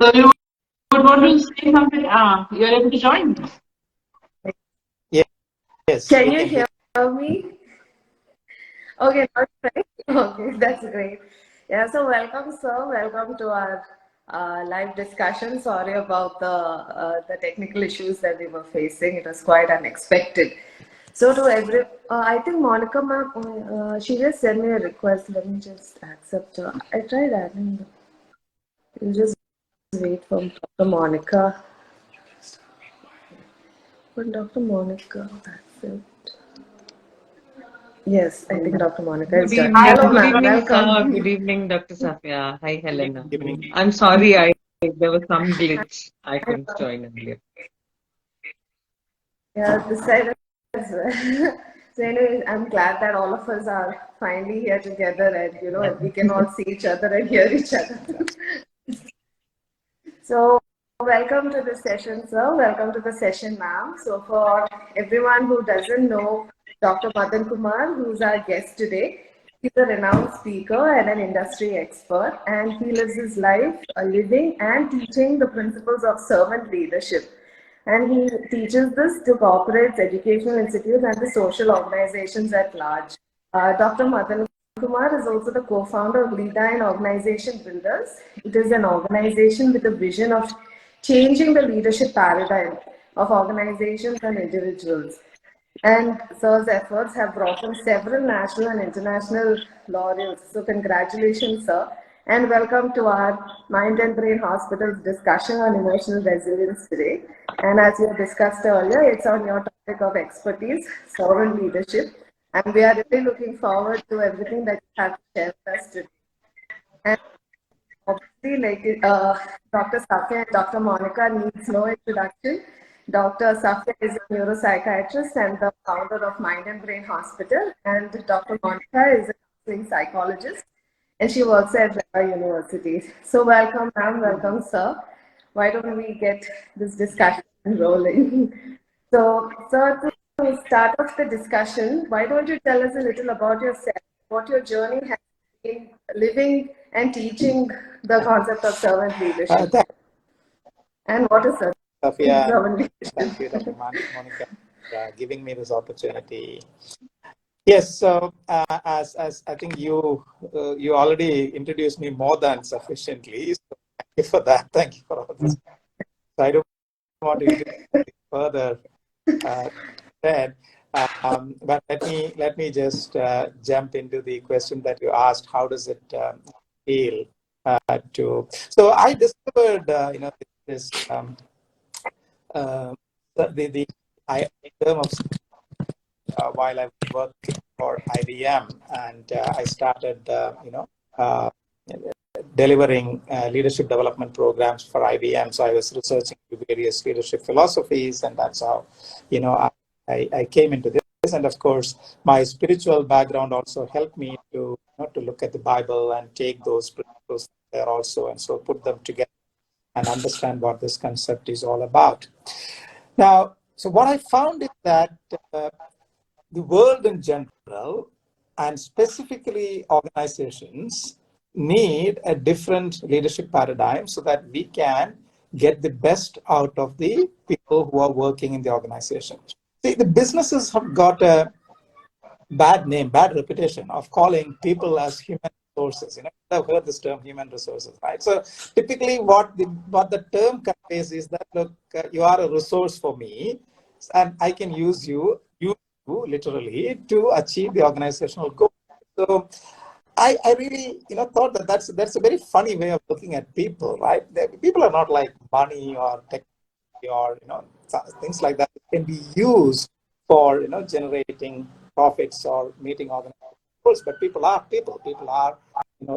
So you would want to say something? You're able to join. Yes, Can we you can hear. hear me? Okay, not right. Okay, that's great. Yeah, so welcome, sir. Welcome to our live discussion. Sorry about the technical issues that we were facing. It was quite unexpected. So to I think Monica ma'am, she just sent me a request. Let me just accept her. I tried adding. You just wait for Dr. Monica. But Dr. Monica, accept. Yes, I think Dr. Monica is done. Hello, ma'am. Sir. Welcome. Good evening, Dr. Safia. Hi, Helena. Evening. I'm sorry, I there was some glitch. I couldn't join earlier. Yeah, this side as well. So anyway, I'm glad that all of us are finally here together and we can all see each other and hear each other. So welcome to the session, sir. Welcome to the session, ma'am. So for everyone who doesn't know Dr. Madan Kumar, who's our guest today, he's a renowned speaker and an industry expert, and he lives his life living and teaching the principles of servant leadership. And he teaches this to corporates, educational institutes, and the social organizations at large. Dr. Madan Kumar is also the co-founder of Leadine Organization Builders. It is an organization with a vision of changing the leadership paradigm of organizations and individuals. And Sir's efforts have brought him several national and international laurels. So congratulations, sir. And welcome to our Mind and Brain Hospital's discussion on emotional resilience today. And as you discussed earlier, it's on your topic of expertise, servant leadership. And we are really looking forward to everything that you have to share with us today. And obviously, Dr. Safiya and Dr. Monica needs no introduction. Dr. Safiya is a neuropsychiatrist and the founder of Mind and Brain Hospital, and Dr. Monica is a counseling psychologist, and she works at Rara University. So welcome, ma'am. Welcome, sir. Why don't we get this discussion rolling? So, sir, to start off the discussion, why don't you tell us a little about yourself, what your journey has been living and teaching the concept of servant leadership? Thank And what is you, Safia, and servant thank you, leadership? Dr. Monica, for giving me this opportunity. Yes, so as I think you already introduced me more than sufficiently. So thank you for that. Thank you for all this. So I don't want to introduce further said, but let me just jump into the question that you asked. How does it feel to? So I discovered, this uh, the term of while I was working for IBM, and I started, uh, delivering leadership development programs for IBM. So I was researching various leadership philosophies, and that's how, I came into this. And of course, my spiritual background also helped me to look at the Bible and take those principles there also, and so put them together and understand what this concept is all about. Now, so what I found is that the world in general, and specifically organizations, need a different leadership paradigm so that we can get the best out of the people who are working in the organization. See, the businesses have got a bad name, bad reputation of calling people as human resources. I've heard this term, human resources, right? So typically, what the term conveys is that, look, you are a resource for me, and I can use you literally to achieve the organizational goal. So I really thought that that's a very funny way of looking at people, right? People are not like money or technology or things like that. It can be used for generating profits or meeting organizational goals, but people are people. People are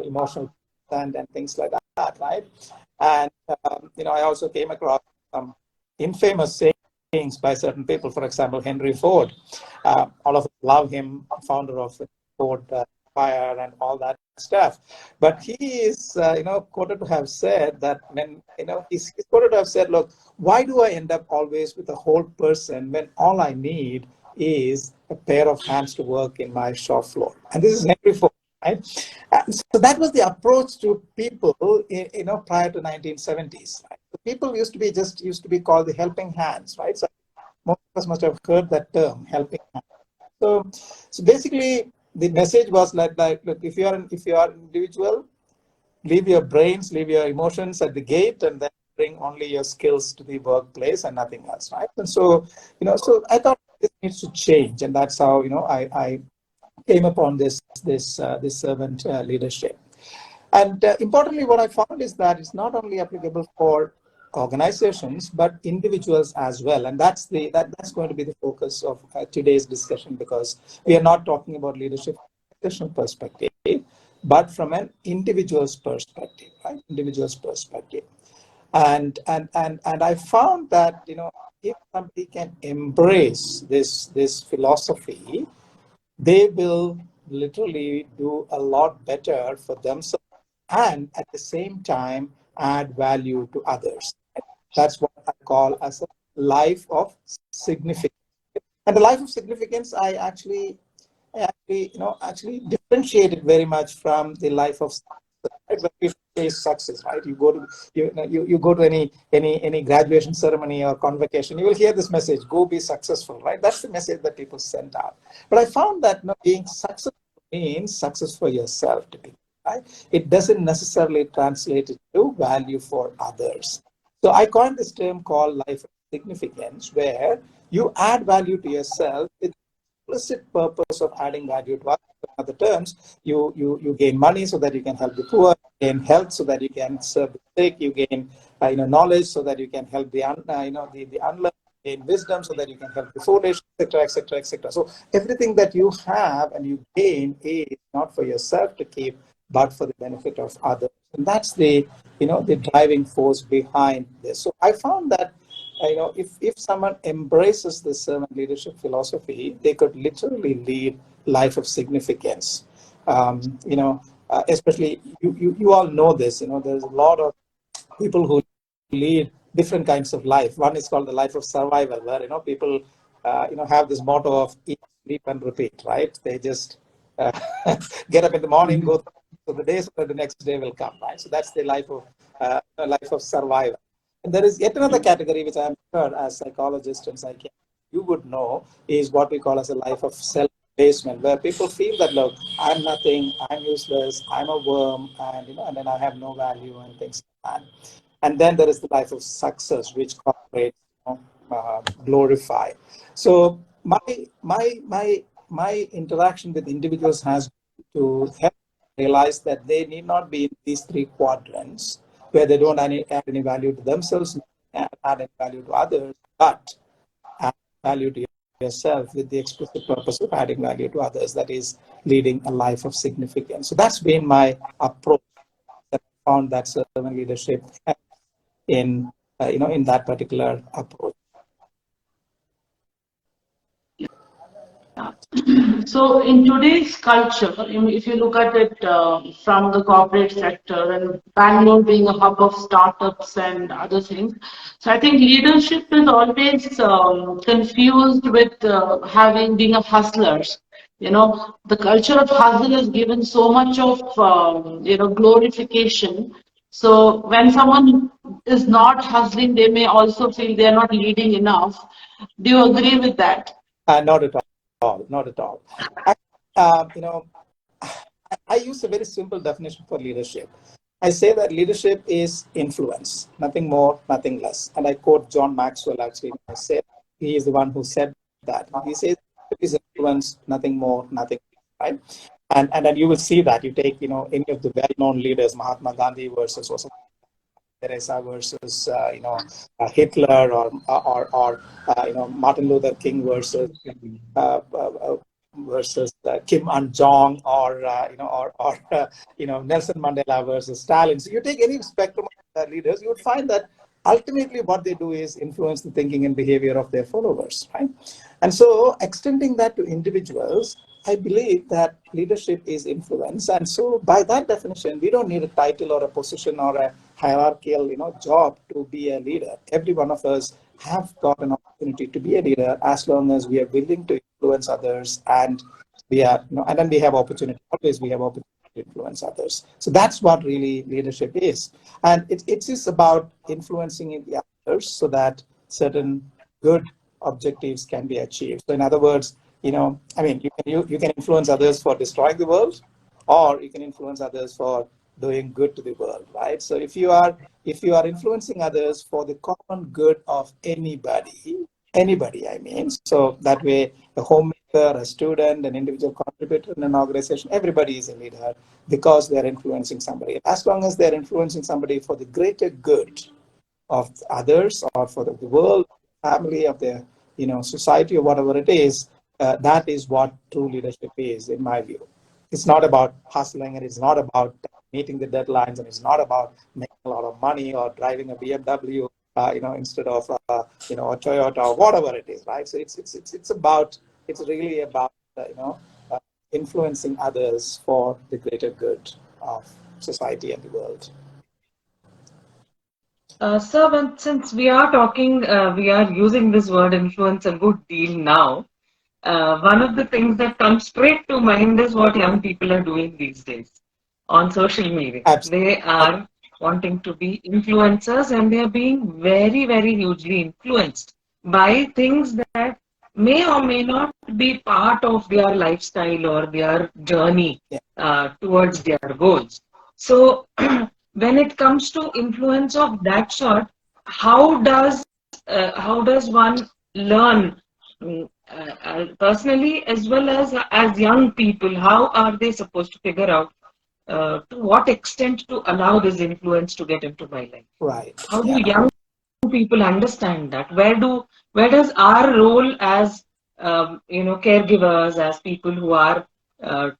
emotional and things like that, right? And I also came across some infamous sayings by certain people. For example, Henry Ford. All of us love him, founder of Ford Fire and all that stuff. But he is, quoted to have said that he's quoted to have said, look, why do I end up always with a whole person when all I need is a pair of hands to work in my shop floor? And this is Henry Ford. right? And so that was the approach to people, prior to 1970s. Right? So people used to be called the helping hands, right? So most of us must have heard that term, helping hands. So basically, the message was like, look, if you are an individual, leave your brains, leave your emotions at the gate, and then bring only your skills to the workplace and nothing else, right? And so, so I thought this needs to change, and that's how I came upon this servant leadership. And importantly, what I found is that it's not only applicable for organizations but individuals as well, and that's going to be the focus of today's discussion, because we are not talking about leadership from an organizational perspective, but from an individual's perspective, right? Individual's perspective, and I found that if somebody can embrace this philosophy, they will literally do a lot better for themselves and at the same time add value to others. That's what I call as a life of significance. And the life of significance, I actually differentiate it very much from the life of success. Right? When people say success, right? You go to any graduation ceremony or convocation, you will hear this message: "Go be successful." Right? That's the message that people send out. But I found that being successful means success for yourself, typically. Right? It doesn't necessarily translate into value for others. So I coined this term called life of significance, where you add value to yourself with explicit purpose of adding value to others. In other terms, you gain money so that you can help the poor, gain health so that you can serve the sick, you gain knowledge so that you can help the unlearned, gain wisdom so that you can help the foolish, etc., etc., etc. So everything that you have and you gain is not for yourself to keep, but for the benefit of others. And that's the driving force behind this. So I found that if someone embraces this servant leadership philosophy, they could literally lead life of significance. Especially you all know this. There's a lot of people who lead different kinds of life. One is called the life of survival, where people have this motto of eat, sleep, and repeat. Right? They just uh, get up in the morning, go through the day, so that the next day will come. Right? So that's the life of survival. And there is yet another category which I'm sure, as psychologists and psychiatrists, you would know, is what we call as a life of self-basement, where people feel that, look, I'm nothing, I'm useless, I'm a worm, and then I have no value and things like that. And then there is the life of success, which corporates glorify. So my interaction with individuals has to help realize that they need not be in these three quadrants where they don't add any value to themselves, add any value to others, but add value to yourself with the explicit purpose of adding value to others. That is leading a life of significance. So that's been my approach. That I found that servant leadership in in that particular approach. So in today's culture, if you look at it from the corporate sector, and Bangalore being a hub of startups and other things, so I think leadership is always confused with having being a hustlers. The culture of hustle is given so much of glorification. So when someone is not hustling, they may also feel they are not leading enough. Do you agree with that? Not at all. Not at all. I, I use a very simple definition for leadership. I say that leadership is influence, nothing more, nothing less. And I quote John Maxwell, actually. I said he is the one who said that. He says it is influence, nothing more, nothing less, right? And then you will see that. You take any of the well-known leaders, Mahatma Gandhi versus Teresa versus Hitler, or Martin Luther King versus Kim Un Jong, or Nelson Mandela versus Stalin. So you take any spectrum of leaders, you would find that ultimately what they do is influence the thinking and behavior of their followers, right? And so extending that to individuals, I believe that leadership is influence. And so by that definition, we don't need a title or a position or a hierarchical, job to be a leader. Every one of us have got an opportunity to be a leader as long as we are willing to influence others and we are, and then we have opportunity. Always we have opportunity to influence others. So that's what really leadership is, and it is about influencing the others so that certain good objectives can be achieved. So in other words, I mean, you can influence others for destroying the world, or you can influence others for doing good to the world, right? So if you are influencing others for the common good of anybody, I mean, so that way a homemaker, a student, an individual contributor in an organization, everybody is a leader because they're influencing somebody. As long as they're influencing somebody for the greater good of others or for the world, family, of their society, or whatever it is, that is what true leadership is, in my view. It's not about hustling, and it's not about meeting the deadlines, and it's not about making a lot of money or driving a BMW, instead of a Toyota or whatever it is, right? So it's really about uh, influencing others for the greater good of society and the world. Sir, since we are talking, we are using this word influence a good deal now. One of the things that comes straight to mind is what young people are doing these days on social media. Absolutely. They are wanting to be influencers, and they are being very, very hugely influenced by things that may or may not be part of their lifestyle or their journey towards their goals. So, when it comes to influence of that sort, how does one learn, personally as well as young people? How are they supposed to figure out to what extent to allow this influence to get into my life? Right. How do Yeah. young people understand that? Where does our role as caregivers, as people who are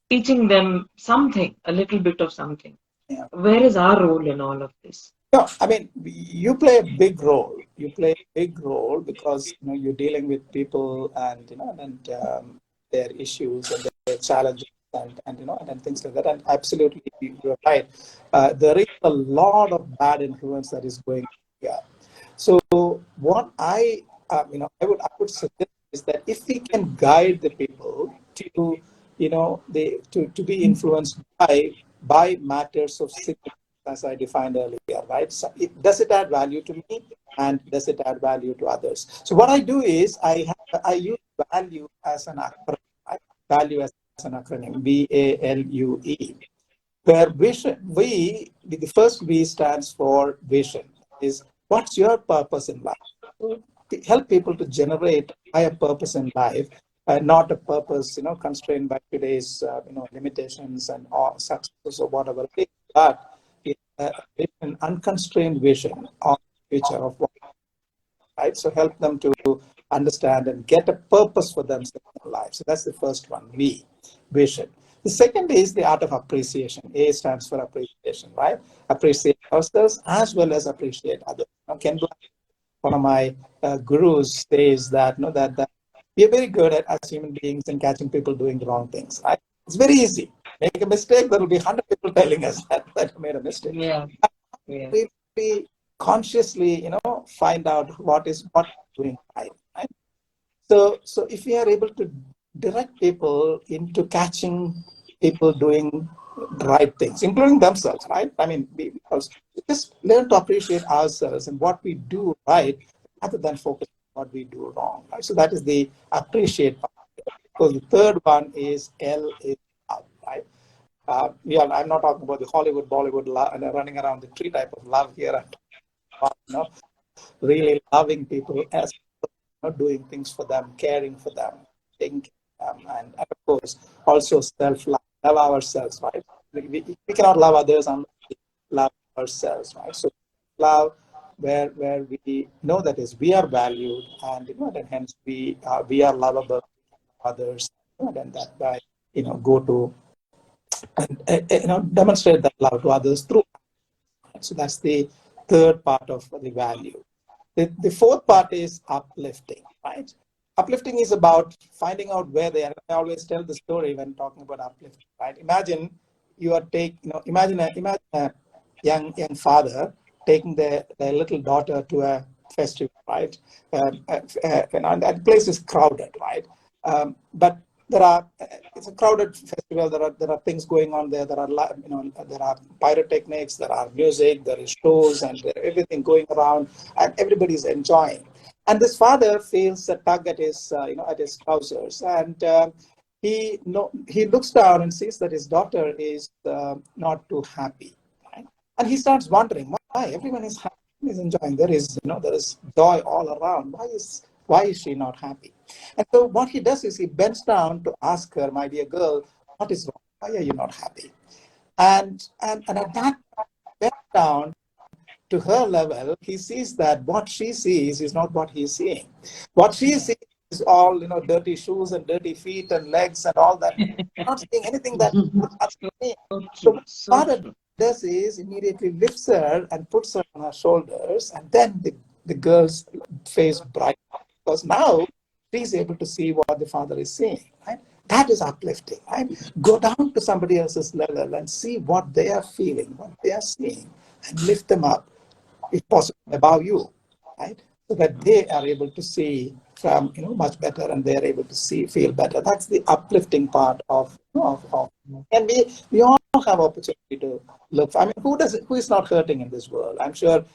teaching them something, a little bit of something, Yeah. where is our role in all of this? No, I mean, you play a big role. You play a big role because you're dealing with people, and their issues and their challenges, and things like that. And absolutely, you're right. There is a lot of bad influence that is going on here. So what I would suggest is that if we can guide the people to to be influenced by matters of significance, as I defined earlier, right? So does it add value to me, and does it add value to others? So what I do is I use value as an acronym, right? Value as an acronym, VALUE, where vision, the first V stands for vision, is what's your purpose in life? So help people to generate higher purpose in life, not a purpose, constrained by today's, limitations and or success or whatever it is, but an unconstrained vision of the future of what, right? So help them to understand and get a purpose for themselves in life. So that's the first one, V, vision. The second is the art of appreciation. A stands for appreciation, right? Appreciate ourselves as well as appreciate others. Ken Black, one of my gurus, says that that we are very good as human beings in catching people doing the wrong things, right? It's very easy. Make a mistake, there will be 100 people telling us that I made a mistake. Yeah, yeah. Really consciously, find out what we're doing right? So if we are able to direct people into catching people doing the right things, including themselves, right? I mean, we also just learn to appreciate ourselves and what we do right, rather than focus on what we do wrong. Right? So that is the appreciate part. So the third one is L is love, right? I'm not talking about the Hollywood, Bollywood love, and running around the tree type of love here. I'm talking about, really loving people as doing things for them, caring for them, taking care of them, and of course also self-love, love ourselves, right? We cannot love others unless we love ourselves, right? So love, where we know that is we are valued, and hence we are lovable to others, and that by go to and demonstrate that love to others through. So that's the third part of the value. The fourth part is uplifting, right? Uplifting is about finding out where they are. I always tell the story when talking about uplifting, right? Imagine imagine a young father taking their little daughter to a festival, right? And that place is crowded, right? But there are it's a crowded festival. There are things going on there. There are there are pyrotechnics, there are music, there is shows, and everything going around, and everybody's enjoying. And this father feels a tug at his at his trousers, and he looks down and sees that his daughter is not too happy, right? And he starts wondering why everyone is happy, is enjoying. There is joy all around. Why is she not happy? And so what he does is he bends down to ask her, my dear girl, what is wrong? Why are you not happy? And at that bend down to her level, he sees that what she sees is not what he's seeing. What she sees is all dirty shoes and dirty feet and legs and all that. Not seeing anything that So so true. what So father true. does is immediately lifts her and puts her on her shoulders, and then the girl's face bright because now she's able to see what the father is seeing. Right? That is uplifting. Right? Go down to somebody else's level and see what they are feeling, what they are seeing, and lift them up, if possible, above you, right? So that they are able to see from much better, and they are able to feel better. That's the uplifting part of and we all have opportunity to look. I mean, who is not hurting in this world? I'm sure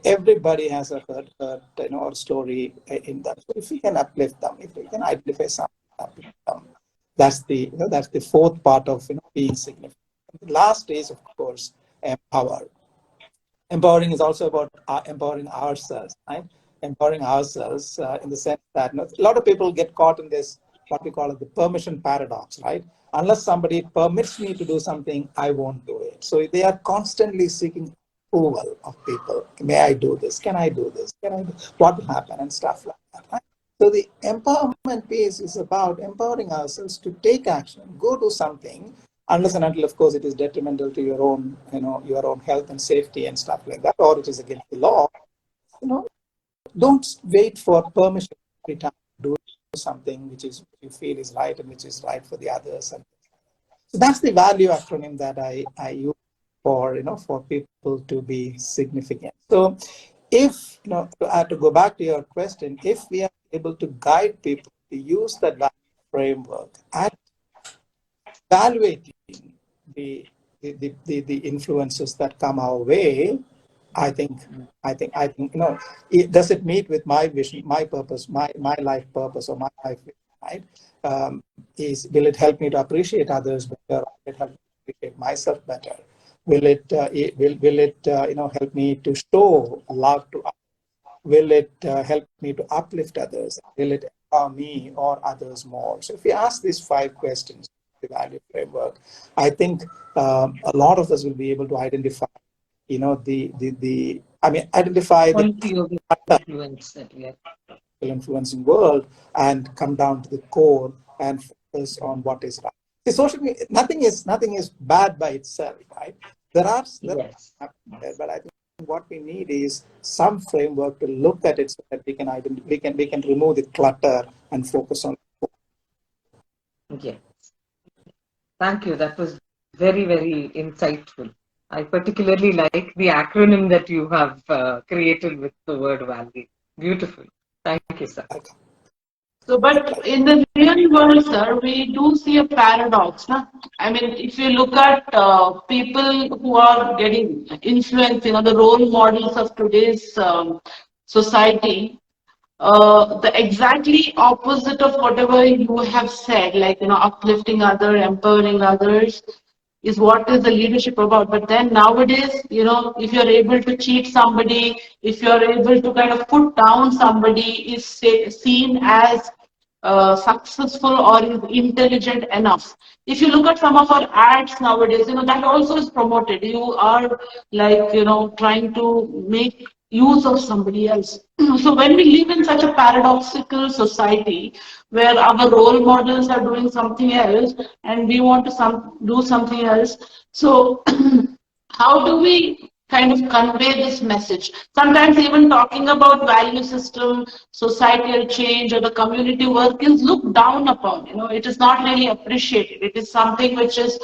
everybody has a hurt or story in them. So if we can uplift them, if we can identify something, uplift them, that's the fourth part of being significant. The last is, of course, empower. Empowering is also about empowering ourselves, right? Empowering ourselves in the sense that a lot of people get caught in this, what we call it, the permission paradox, right? Unless somebody permits me to do something, I won't do it. So they are constantly seeking approval of people. May I do this? Can I do this? What will happen? And stuff like that, right? So the empowerment piece is about empowering ourselves to take action, go do something, unless and until, of course, it is detrimental to your own health and safety and stuff like that, or it is against the law. Don't wait for permission every time to do something which you feel is right and which is right for the others. And so that's the value acronym that I use for people to be significant. So if to go back to your question, if we are able to guide people to use that value framework and evaluating the influences that come our way, I think does it meet with my vision, my purpose, my life purpose, or my life vision, right? Will it help me to appreciate others better? Will it help me to appreciate myself better? Will it help me to show love to others? Will it help me to uplift others? Will it empower me or others more? So if we ask these 5 questions, the value framework, I think a lot of us will be able to identify, identify the Quality of influence that we are. influencing world and come down to the core and focus on what is right. See, social media, nothing is bad by itself, right? Yes. There, but I think what we need is some framework to look at it so that we can remove the clutter and focus on. Yes. Thank you. That was very, very insightful. I particularly like the acronym that you have created with the word value. Beautiful. Thank you, sir. So, but in the real world, sir, we do see a paradox. Na? I mean, if you look at people who are getting influenced, the role models of today's society, the exactly opposite of whatever you have said, like, uplifting others, empowering others, is what is the leadership about. But then nowadays, if you're able to cheat somebody, if you're able to kind of put down somebody, is seen as successful or is intelligent enough. If you look at some of our ads nowadays, that also is promoted. You are like, trying to make use of somebody else. So when we live in such a paradoxical society where our role models are doing something else and we want to do something else, so how do we kind of convey this message? Sometimes even talking about value system, societal change, or the community work is looked down upon. It is not really appreciated. It is something which is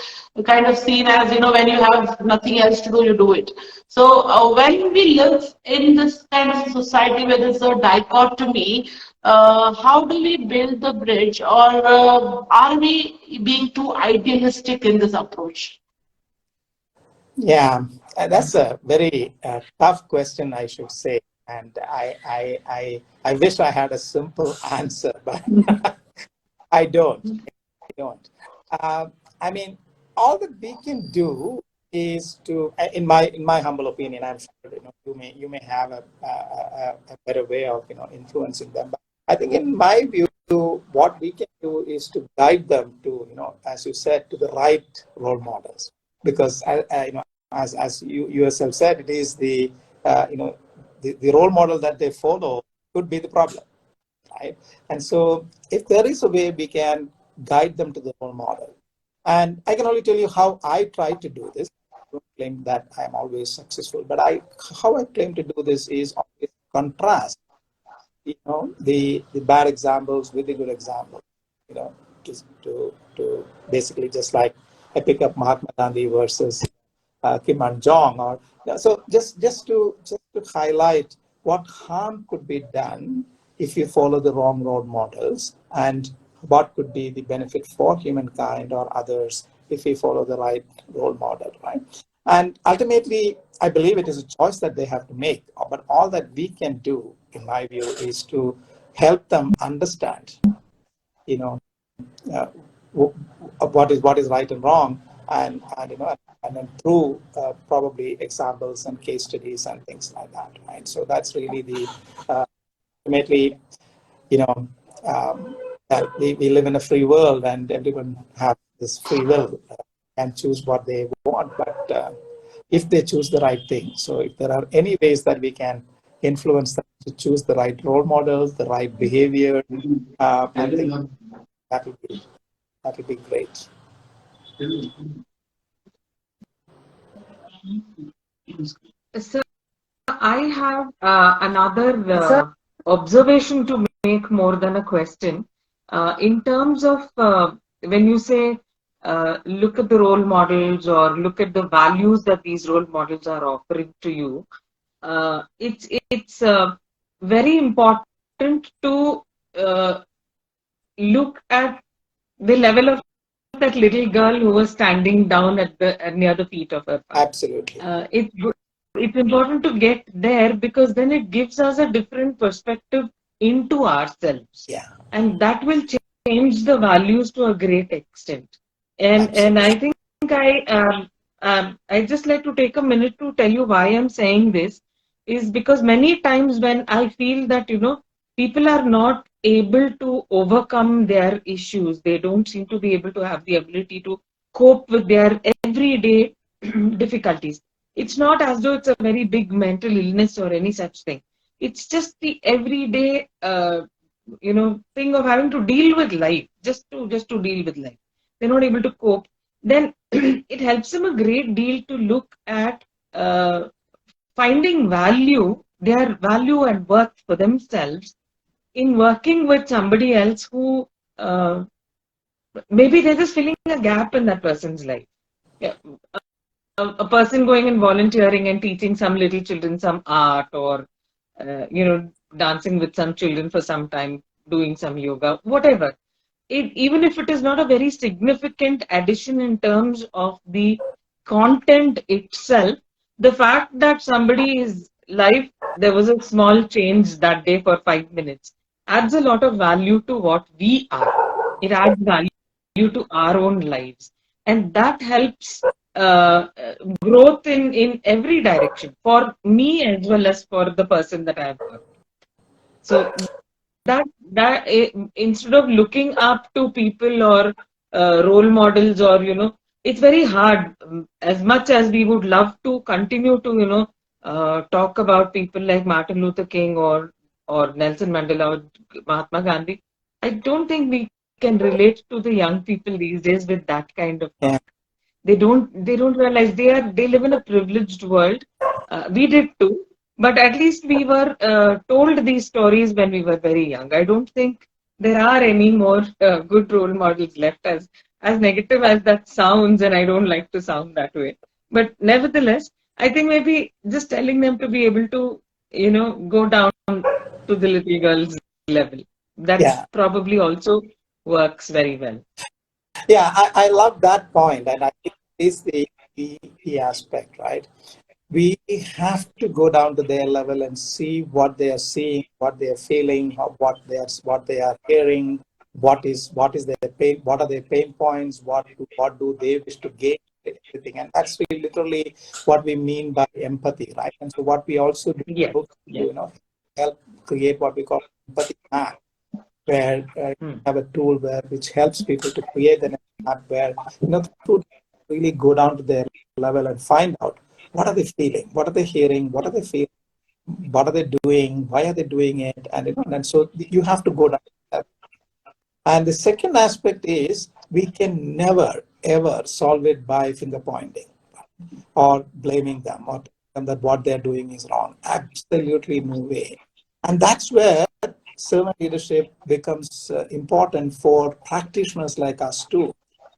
kind of seen as, when you have nothing else to do, you do it. So when we live in this kind of society where there's a dichotomy, how do we build the bridge, or are we being too idealistic in this approach? Yeah, that's a very tough question, I should say, and I wish I had a simple answer, but I don't. I don't. Uh, I mean, all that we can do is to, in my humble opinion, I'm sure you may have a better way of influencing them. But I think, in my view, what we can do is to guide them to, as you said, to the right role models, because as you yourself said, it is the role model that they follow could be the problem, right? And so, if there is a way we can guide them to the role model, and I can only tell you how I try to do this. I don't claim that I'm always successful, but how I claim to do this is always contrast, the bad examples with the good examples. You know, to basically, just like I pick up Mahatma Gandhi versus Kim and Jong, or so just to highlight what harm could be done if you follow the wrong role models, and what could be the benefit for humankind or others if we follow the right role model, right? And ultimately, I believe it is a choice that they have to make. But all that we can do, in my view, is to help them understand, you know, uh, what is right and wrong, and then through probably examples and case studies and things like that, right? So that's really the ultimately, you know, we live in a free world, and everyone has this free will, and choose what they want, but if they choose the right thing. So if there are any ways that we can influence them to choose the right role models, the right behavior, I think that would be great. So I have another observation to make more than a question. In terms of when you say look at the role models or look at the values that these role models are offering to you, it's very important to look at the level of that little girl who was standing down at the near the feet of her father. Absolutely. It's important to get there, because then it gives us a different perspective into ourselves, Yeah. and that will change the values to a great extent. And I think I just like to take a minute to tell you why I'm saying this, is because many times when I feel that people are not able to overcome their issues, they don't seem to be able to have the ability to cope with their everyday difficulties. It's not as though it's a very big mental illness or any such thing. It's just the everyday, thing of having to deal with life, just to deal with life. They're not able to cope. Then it helps them a great deal to look at finding value, their value and worth for themselves in working with somebody else who maybe they're just filling a gap in that person's life. Yeah. A person going and volunteering and teaching some little children some art, or dancing with some children for some time, doing some yoga, whatever. Even if it is not a very significant addition in terms of the content itself, the fact that somebody's life, there was a small change that day for 5 minutes, adds a lot of value to what we are. It adds value to our own lives. And that helps growth in every direction, for me as well as for the person that I have worked. So instead of looking up to people or role models, or it's very hard, as much as we would love to continue to talk about people like Martin Luther King or Nelson Mandela or Mahatma Gandhi. I don't think we can relate to the young people these days with that kind of talk. They don't realize they live in a privileged world. We did too, but at least we were told these stories when we were very young. I don't think there are any more good role models left, as negative as that sounds, and I don't like to sound that way. But nevertheless, I think maybe just telling them to be able to go down to the little girl's level. That's Yeah. probably also works very well. Yeah, I love that point, and I think this is the key aspect, right? We have to go down to their level and see what they are seeing, what they are feeling, what they are hearing, what is their pain, what are their pain points, what do they wish to gain, everything, and that's really literally what we mean by empathy, right? And so what we also do, Yes, yes. help create what we call empathy map, where Hmm. have a tool where which helps people to create an app where to really go down to their level and find out what are they feeling, what are they hearing, what are they feeling, what are they doing, why are they doing it, and so you have to go down to that. And the second aspect is we can never ever solve it by finger pointing or blaming them or telling them that what they're doing is wrong. Absolutely no way. And that's where servant leadership becomes important for practitioners like us too,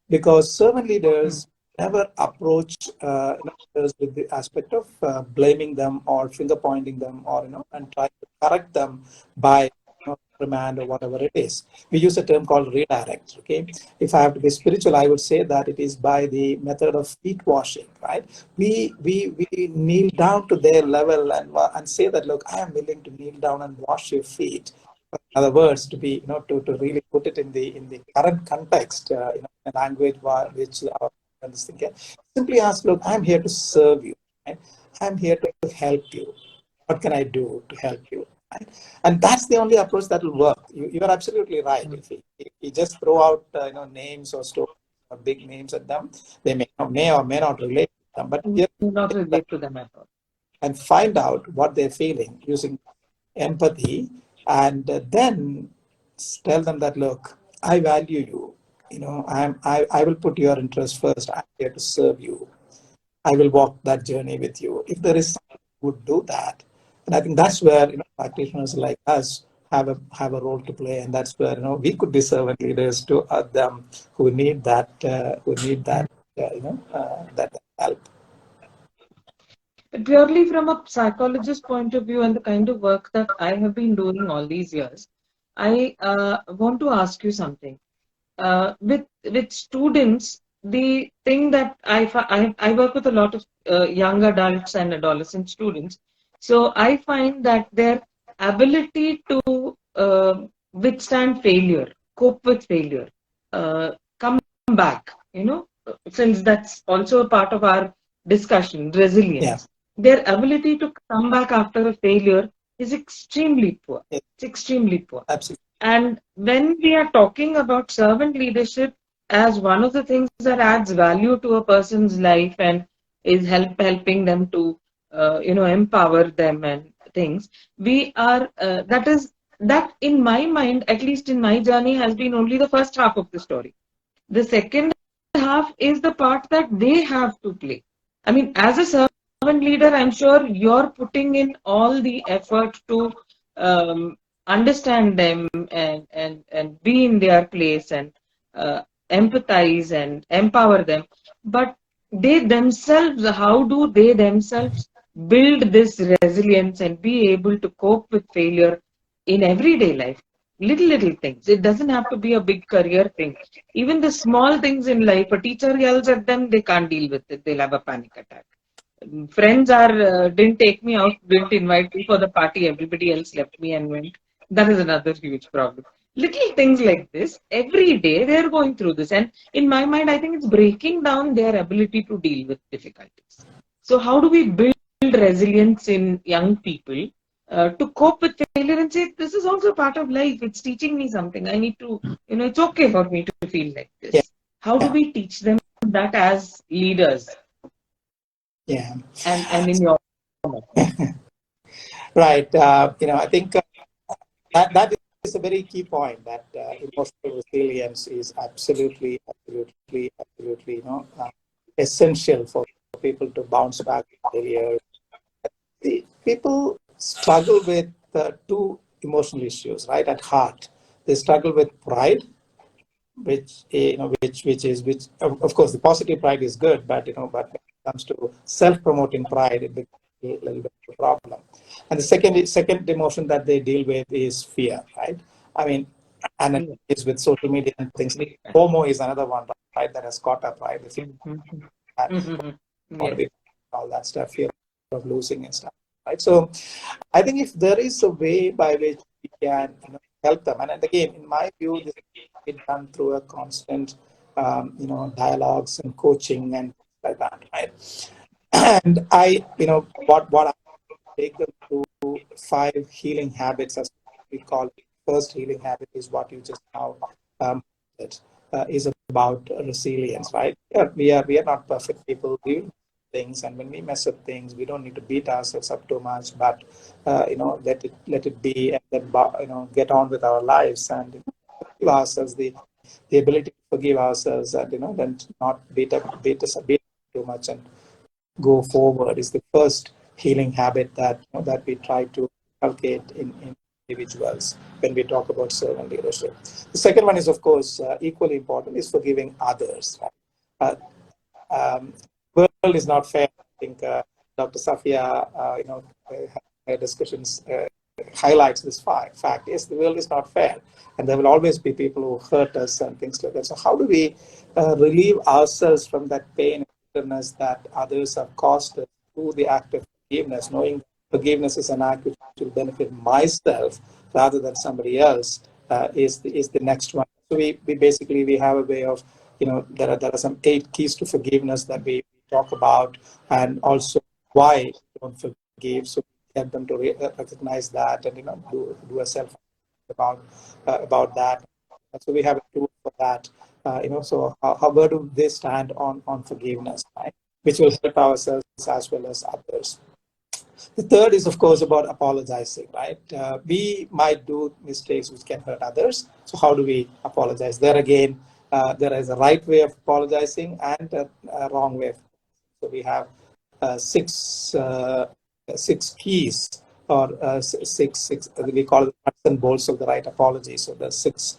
because servant Hmm. leaders never approach others with the aspect of blaming them or finger pointing them or and try to correct them by reprimand or whatever it is. We use a term called redirect. Okay, if I have to be spiritual, I would say that it is by the method of feet washing. Right, we kneel down to their level and say that, look, I am willing to kneel down and wash your feet. In other words, to be to really put it in the current context, a language which our friends think, yeah, simply ask, look, I'm here to serve you. Right? I'm here to help you. What can I do to help you? Right? And that's the only approach that will work. You are absolutely right. Hmm. If you just throw out names or stories or big names at them, they may or may not relate to them. But Do just not relate to them at all. and find out what they're feeling using empathy, and then tell them that, look, I value you. I will put your interest first. I'm here to serve you. I will walk that journey with you. If there is someone who would do that, and I think that's where practitioners like us have a role to play, and that's where we could be servant leaders to them who need that help. Purely from a psychologist point of view and the kind of work that I have been doing all these years, I want to ask you something. With students, the thing that I work with a lot of young adults and adolescent students, so I find that their ability to withstand failure, cope with failure, come back, since that's also a part of our discussion, Yeah, resilience. Their ability to come back after a failure is extremely poor. yeah, It's extremely poor. absolutely. And when we are talking about servant leadership as one of the things that adds value to a person's life and is helping them to empower them and things, we are that in my mind, at least in my journey, has been only the first half of the story. The second half is the part that they have to play. I mean, as a servant leader, I'm sure you're putting in all the effort to understand them and be in their place and uh, empathize and empower them. But they themselves, how do they themselves build this resilience and be able to cope with failure in everyday life? Little things. It doesn't have to be a big career thing. Even the small things in life, a teacher yells at them, they can't deal with it. They'll have a panic attack. Friends are didn't take me out, didn't invite me for the party. Everybody else left me and went. That is another huge problem. Little things like this, every day they're going through this. And in my mind, I think it's breaking down their ability to deal with difficulties. So, how do we build resilience in young people to cope with failure and say, this is also part of life. It's teaching me something. I need to, it's okay for me to feel like Yeah, this. How do yeah, we teach them that as leaders yeah. and in your Right. I think that is a very key point, that emotional resilience is absolutely, essential for people to bounce back from failure. People struggle with two emotional issues, right? At heart, they struggle with pride, which of course the positive pride is good, but when it comes to self-promoting pride, it becomes a little bit of a problem. And the second emotion that they deal with is fear, right? I mean, and it's with social media and things. FOMO is another one, right? That has caught up, right? If you want to be all that stuff, fear of losing and stuff, right? So I think if there is a way by which we can help them, and again, in my view, this is done through a constant, dialogues and coaching and things like that, right? And what I take them through 5 healing habits, as we call it. First healing habit is what you just now said, is about resilience, right? We are not perfect people. We things, and when we mess up things, we don't need to beat ourselves up too much, but let it be, and then get on with our lives and give ourselves the ability to forgive ourselves, and then not beat us too much and go forward is the first healing habit that we try to inculcate in individuals when we talk about servant leadership. The second one is, of course, equally important, is forgiving others. Right? World is not fair. I think Dr. Safiya, her discussions highlights this fact. Yes, the world is not fair, and there will always be people who hurt us and things like that. So how do we relieve ourselves from that pain that others have caused us through the act of forgiveness, knowing forgiveness is an act which will benefit myself rather than somebody else, is the next one. So we basically we have a way of, there are some 8 keys to forgiveness that we talk about, and also why we don't forgive. So we get them to recognize that, and do a self about that. So we have a tool for that. So where do they stand on forgiveness, right? Which will help ourselves as well as others. The third is, of course, about apologizing, right? We might do mistakes which can hurt others. So how do we apologize? There again, there is a right way of apologizing and a wrong way. So we have six keys, or six. We call it nuts and bolts of the right apology. So the six,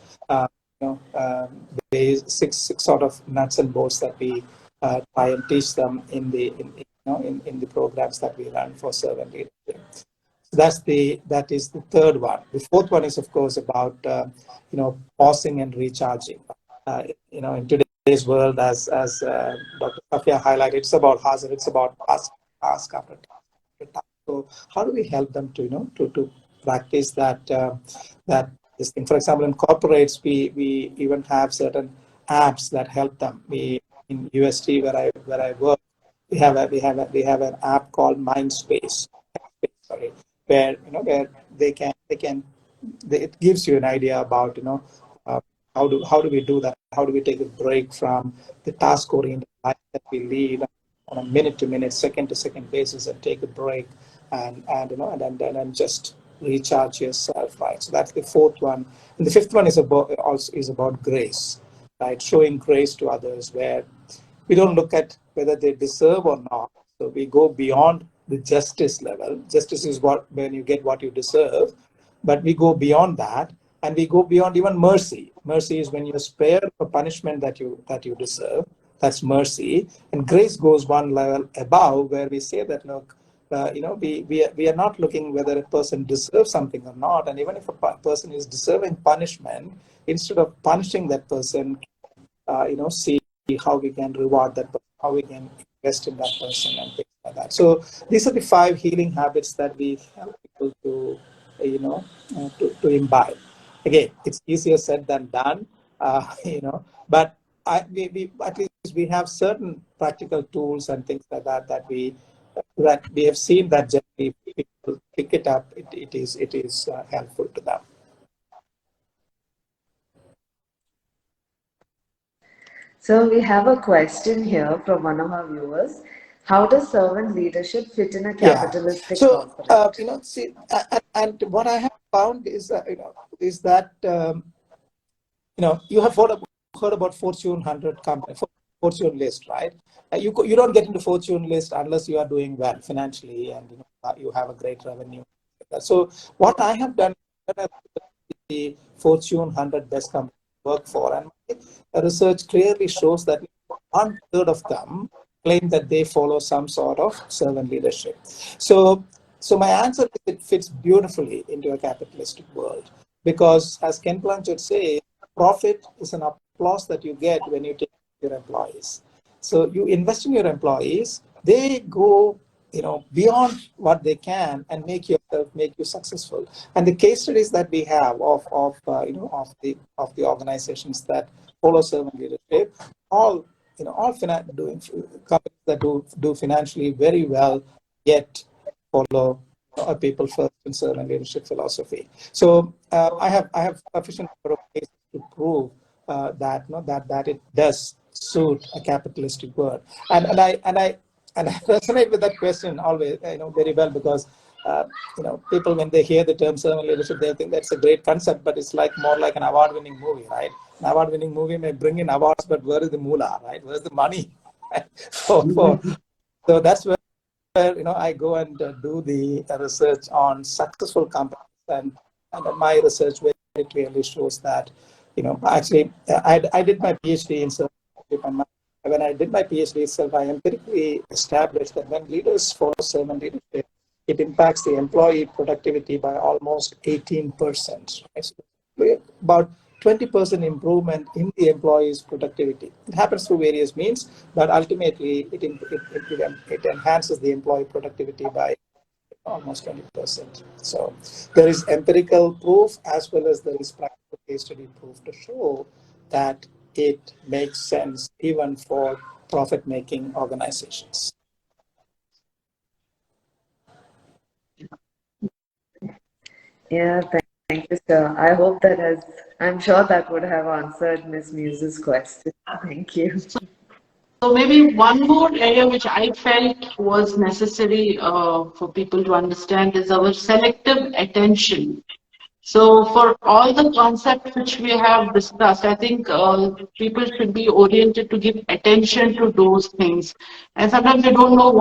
six sort of nuts and bolts that we try and teach them in the programs that we run for servant leadership. So that is the third one. The fourth one is, of course, about pausing and recharging. In today's world, as Dr. Safiya highlighted, it's about hustle. It's about task after task. So how do we help them to practice that this thing? For example, in corporates, we even have certain apps that help them. We in UST where I work, we have an app called Mindspace. Sorry, where it gives you an idea about how do we do that? How do we take a break from the task oriented life that we lead on a minute to minute, second to second basis, and take a break and just recharge yourself, right? So that's the fourth one. And the fifth one is about grace, right? Showing grace to others, where we don't look at whether they deserve or not. So we go beyond the justice level. Justice is when you get what you deserve, but we go beyond that, and we go beyond even mercy. Mercy is when you're spared a punishment that you deserve. That's mercy. And grace goes one level above, where we say that, look, we are not looking whether a person deserves something or not. And even if a person is deserving punishment, instead of punishing that person, see how we can reward that person, how we can invest in that person, and things like that. So these are the 5 healing habits that we help people to imbibe. Again, it's easier said than done, but we at least we have certain practical tools and things like that we have seen that generally people pick it up. It is helpful to them. So we have a question here from one of our viewers. How does servant leadership fit in a capitalistic corporate? See, and what I have found is that you have heard about Fortune 100 company, Fortune list, right? You don't get into Fortune list unless you are doing well financially and you have a great revenue. So what I have done, the Fortune 100 best companies work for, and my research clearly shows that 1/3 of them claim that they follow some sort of servant leadership. So my answer is, it fits beautifully into a capitalistic world, because as Ken Blanchard says, profit is an applause that you get when you take your employees. So you invest in your employees, they go beyond what they can and make you successful. And the case studies that we have of the organizations that follow servant leadership, all doing companies that do financially very well, yet follow a people first and servant leadership philosophy. So I have sufficient number of cases to prove that it does suit a capitalistic world. And I resonate with that question always, very well, because people, when they hear the term servant leadership, they think that's a great concept, but it's like more like an award-winning movie, right? An award-winning movie may bring in awards, but where is the moolah, right? Where's the money? So that's where I go and do the research on successful companies, and my research very clearly shows that actually I did my PhD in servant leadership, and when I did my PhD itself, I empirically established that when leaders follow servant leadership, it impacts the employee productivity by almost 18%. Right? So about 20% improvement in the employee's productivity. It happens through various means, but ultimately it enhances the employee productivity by almost 20%. So there is empirical proof as well as there is practical case study proof to show that it makes sense even for profit-making organizations. Yeah, thank you, sir. I hope I'm sure that would have answered Ms. Muse's question. Thank you. So maybe one more area which I felt was necessary for people to understand is our selective attention. So for all the concepts which we have discussed, I think people should be oriented to give attention to those things. And sometimes they don't know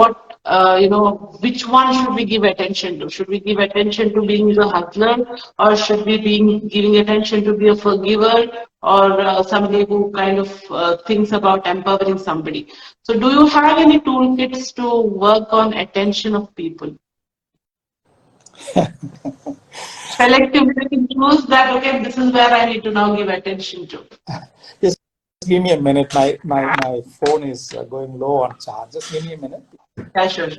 which one should we give attention to? Should we give attention to being the hustler, or should we be giving attention to be a forgiver, or somebody who kind of thinks about empowering somebody? So do you have any toolkits to work on attention of people? Selectively choose that, okay, this is where I need to now give attention to. Just give me a minute. My phone is going low on charge. Just give me a minute. Yeah, sure.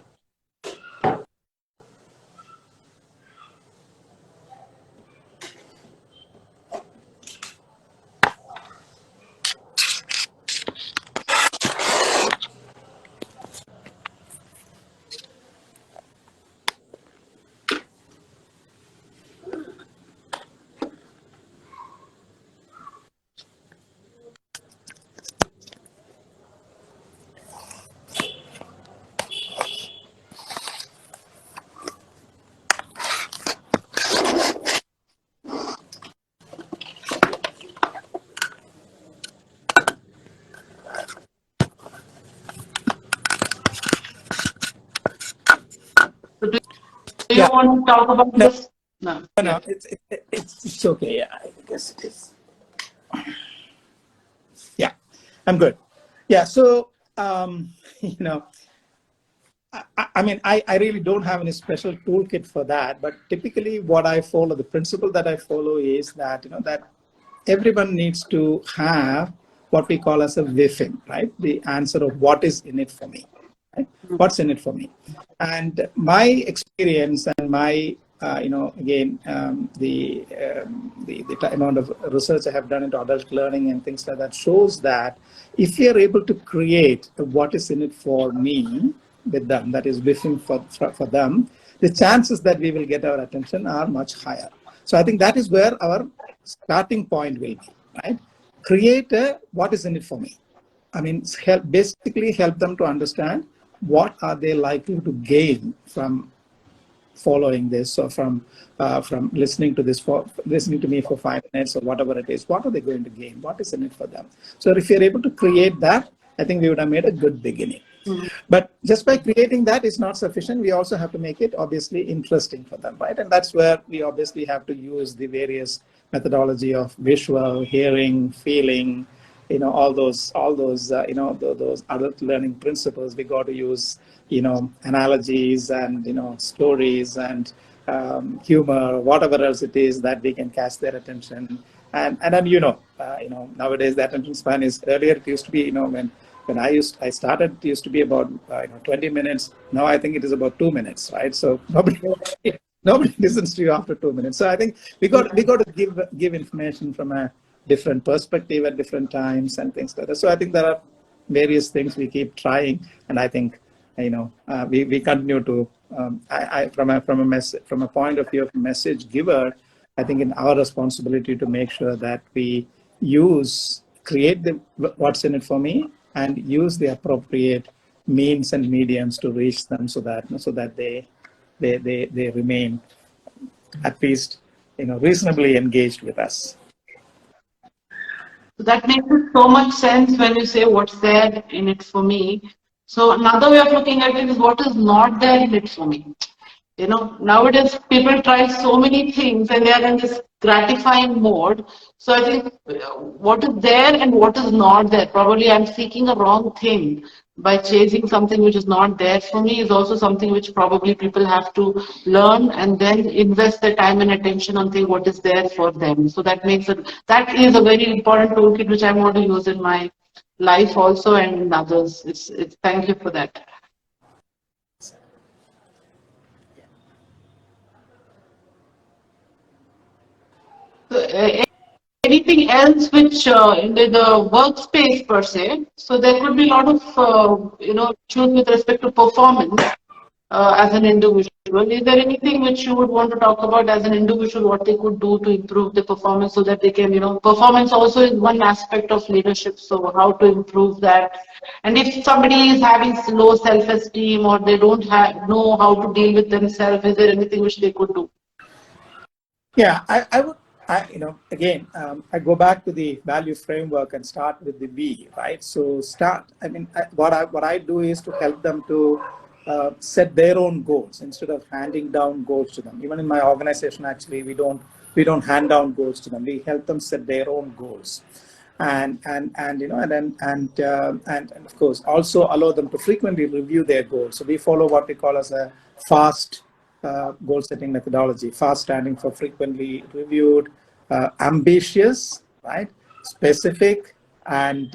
Do you want to talk about this? No. No, it's okay. Yeah, I guess it is. Yeah, I'm good. Yeah, so I really don't have any special toolkit for that, but typically what I follow, the principle that I follow is that that everyone needs to have what we call as a within, right? The answer of what is in it for me, right? What's in it for me? And my experience and my the amount of research I have done into adult learning and things like that shows that if we are able to create what is in it for me with them, that is within for them, the chances that we will get our attention are much higher. So I think that is where our starting point will be, right? Create what is in it for me. I mean, basically help them to understand what are they likely to gain from following this, or from listening to me for 5 minutes or whatever it is. What are they going to gain? What is in it for them? So if you're able to create that, I think we would have made a good beginning. But just by creating that is not sufficient. We also have to make it obviously interesting for them, right? And that's where we obviously have to use the various methodology of visual, hearing, feeling, all those those adult learning principles. We got to use analogies and stories and humor, whatever else it is that we can catch their attention. And then nowadays the attention span is, earlier it used to be, when I started, it used to be about 20 minutes. Now I think it is about 2 minutes, right? So nobody listens to you after 2 minutes. So I think we got to give information from a different perspective at different times and things like that. So I think there are various things we keep trying, and I think we continue to from a point of view of message giver, I think in our responsibility to make sure that we create the what's in it for me and use the appropriate means and mediums to reach them, so that they remain at least reasonably engaged with us. That makes so much sense when you say what's there in it for me. So another way of looking at it is what is not there in it for me. Nowadays people try so many things and they are in this gratifying mode. So I think what is there and what is not there, probably I'm seeking a wrong thing by chasing something which is not there for me, is also something which probably people have to learn and then invest their time and attention on thing what is there for them. So that is a very important toolkit which I'm going to use in my life also and in others. It's thank you for that. Anything else which in the workspace per se, so there could be a lot of issues with respect to performance as an individual. Is there anything which you would want to talk about as an individual, what they could do to improve the performance so that they can, performance also is one aspect of leadership, so how to improve that? And if somebody is having low self-esteem or they don't know how to deal with themselves, is there anything which they could do? Yeah, I would. I go back to the value framework and start with the V, right? So what I do is to help them to set their own goals instead of handing down goals to them. Even in my organization, actually, we don't hand down goals to them. We help them set their own goals, and of course also allow them to frequently review their goals. So we follow what we call as a FAST goal setting methodology. FAST standing for frequently reviewed, ambitious, right, specific, and